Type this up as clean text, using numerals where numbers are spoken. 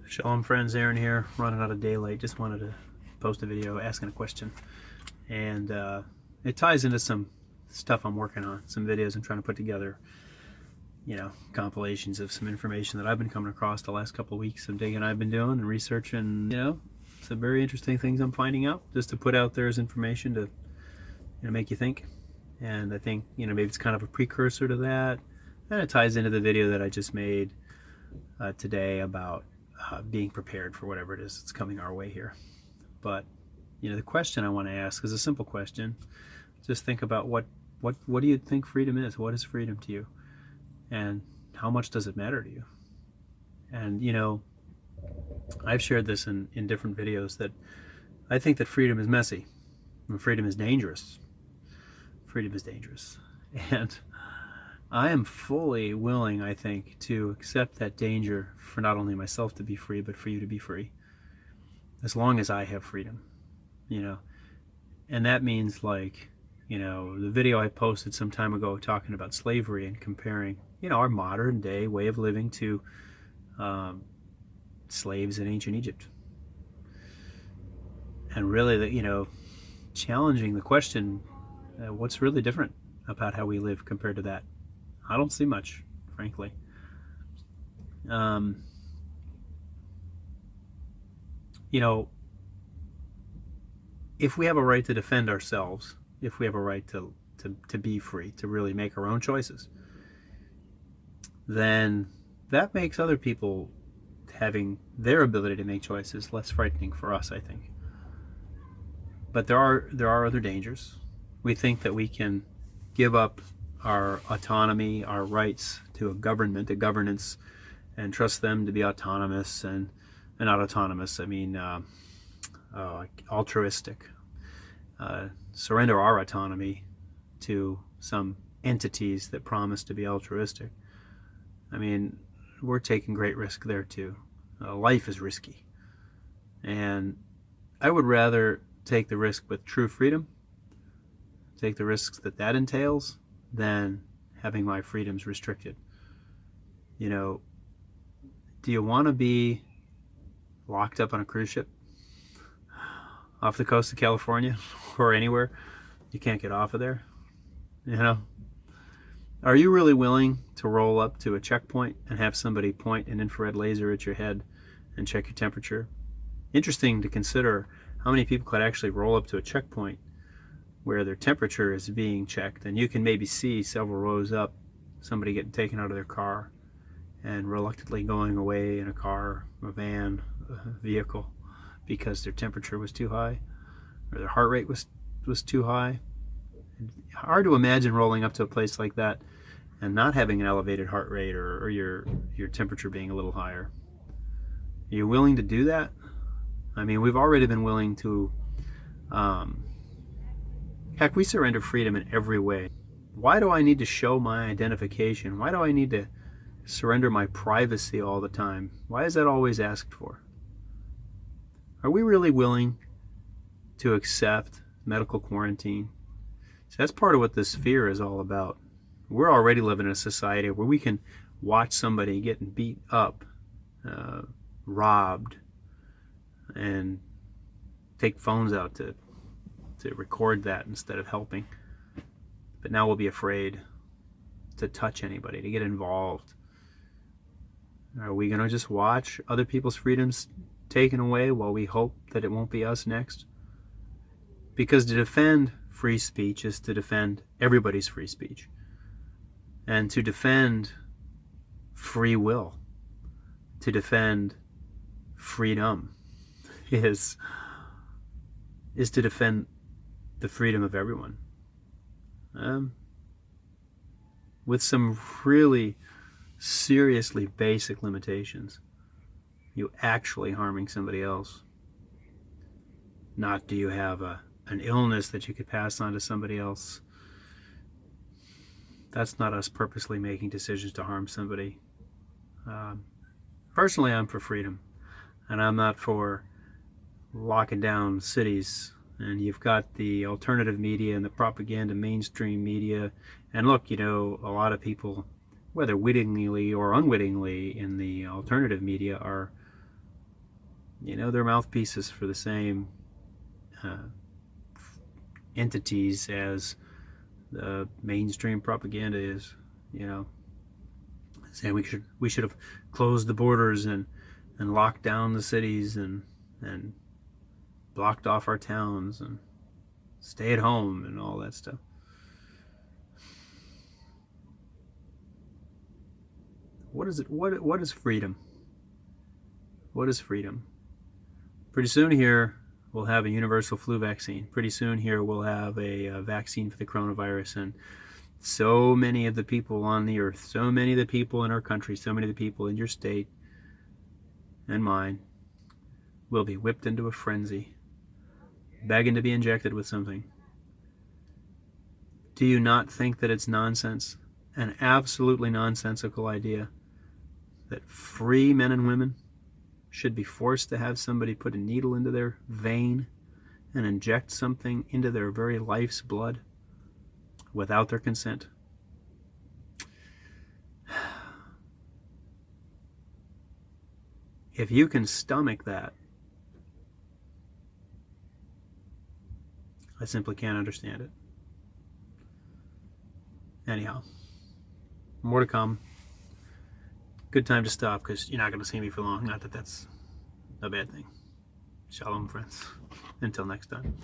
Shalom friends, Aaron here, running out of daylight. Just wanted to post a video asking a question. And it ties into some stuff I'm working on, some videos I'm trying to put together, compilations of some information that I've been coming across the last couple of weeks of digging I've been doing and researching, some very interesting things I'm finding out just to put out there as information to make you think. And I think, maybe it's kind of a precursor to that. And it ties into the video that I just made today about being prepared for whatever it is that's coming our way here. But the question I want to ask is a simple question. Just think about what do you think freedom is? What is freedom to you? And how much does it matter to you? And I've shared this in different videos that I think that freedom is messy and freedom is dangerous. Freedom is dangerous. And I am fully willing, I think, to accept that danger for not only myself to be free, but for you to be free. As long as I have freedom, And that means, the video I posted some time ago talking about slavery and comparing, our modern day way of living to slaves in ancient Egypt. And really, challenging the question, what's really different about how we live compared to that? I don't see much, frankly. If we have a right to defend ourselves, if we have a right to be free, to really make our own choices, then that makes other people having their ability to make choices less frightening for us, I think. But there are other dangers. We think that we can give up our autonomy, our rights to a government, a governance, and trust them to be autonomous and not autonomous. I mean, altruistic. Surrender our autonomy to some entities that promise to be altruistic. I mean, we're taking great risk there too. Life is risky. And I would rather take the risk with true freedom, take the risks that entails, than having my freedoms restricted. Do you want to be locked up on a cruise ship off the coast of California or anywhere? You can't get off of there. Are you really willing to roll up to a checkpoint and have somebody point an infrared laser at your head and check your temperature? Interesting to consider how many people could actually roll up to a checkpoint where their temperature is being checked, and you can maybe see several rows up somebody getting taken out of their car and reluctantly going away in a car, a van, a vehicle, because their temperature was too high or their heart rate was too high. Hard to imagine rolling up to a place like that and not having an elevated heart rate or your temperature being a little higher. Are you willing to do that? I mean, we've already been willing to heck, we surrender freedom in every way. Why do I need to show my identification? Why do I need to surrender my privacy all the time? Why is that always asked for? Are we really willing to accept medical quarantine? So that's part of what this fear is all about. We're already living in a society where we can watch somebody getting beat up, robbed, and take phones out to record that instead of helping. But now we'll be afraid to touch anybody, to get involved. Are we going to just watch other people's freedoms taken away while we hope that it won't be us next? Because to defend free speech is to defend everybody's free speech. And to defend free will, to defend freedom, is to defend the freedom of everyone. With some really seriously basic limitations. You actually harming somebody else. Not do you have an illness that you could pass on to somebody else. That's not us purposely making decisions to harm somebody. Personally, I'm for freedom. And I'm not for locking down cities. And you've got the alternative media and the propaganda mainstream media. And look, a lot of people, whether wittingly or unwittingly in the alternative media, are You know, they're mouthpieces for the same entities as the mainstream propaganda is. You know, saying we should have closed the borders and locked down the cities and blocked off our towns and stay at home and all that stuff. What is it? What is freedom? What is freedom? Pretty soon here we'll have a universal flu vaccine. Pretty soon here we'll have a vaccine for the coronavirus, and so many of the people on the earth, so many of the people in our country, so many of the people in your state and mine will be whipped into a frenzy, begging to be injected with something. Do you not think that it's nonsense, an absolutely nonsensical idea, that free men and women should be forced to have somebody put a needle into their vein and inject something into their very life's blood without their consent? If you can stomach that, I simply can't understand it. Anyhow, more to come. Good time to stop, because you're not going to see me for long. Not that that's a bad thing. Shalom, friends. Until next time.